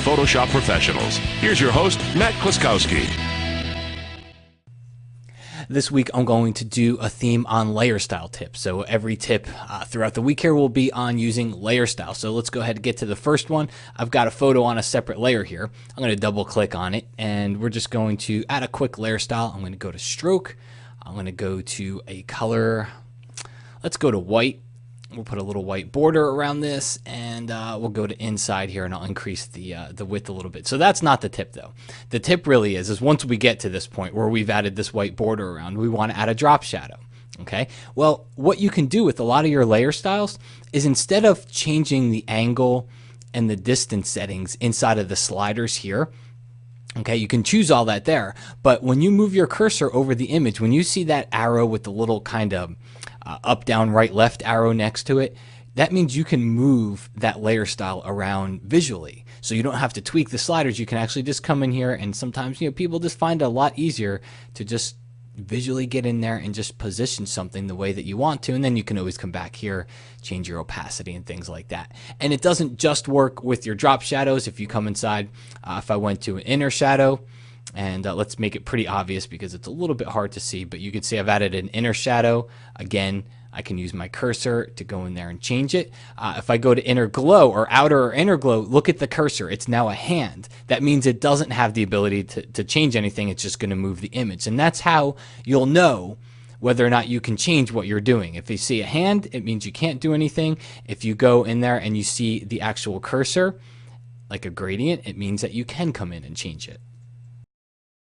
Photoshop professionals. Here's your host, Matt Kloskowski. This week I'm going to do a theme on layer style tips. So every tip throughout the week here will be on using layer style. So let's go ahead and get to the first one. I've got a photo on a separate layer here. I'm going to double click on it and we're just going to add a quick layer style. I'm going to go to stroke. I'm going to go to a color. Let's go to white. We'll put a little white border around this, and we'll go to inside here, and I'll increase the width a little bit. So that's not the tip, though. The tip really is once we get to this point where we've added this white border around, we want to add a drop shadow. Okay. Well, what you can do with a lot of your layer styles is instead of changing the angle and the distance settings inside of the sliders here, okay, you can choose all that there, but when you move your cursor over the image, when you see that arrow with the little kind of up, down, right, left arrow next to it, that means you can move that layer style around visually. So you don't have to tweak the sliders. You can actually just come in here, and sometimes, people just find it a lot easier to just visually get in there and just position something the way that you want to, and then you can always come back here, change your opacity and things like that. And it doesn't just work with your drop shadows. If you come inside, if I went to an inner shadow, and let's make it pretty obvious because it's a little bit hard to see, but you can see I've added an inner shadow. Again, I can use my cursor to go in there and change it. If I go to inner glow or outer or inner glow, look at the cursor. It's now a hand. That means it doesn't have the ability to change anything. It's just going to move the image. And that's how you'll know whether or not you can change what you're doing. If you see a hand, it means you can't do anything. If you go in there and you see the actual cursor, like a gradient, it means that you can come in and change it.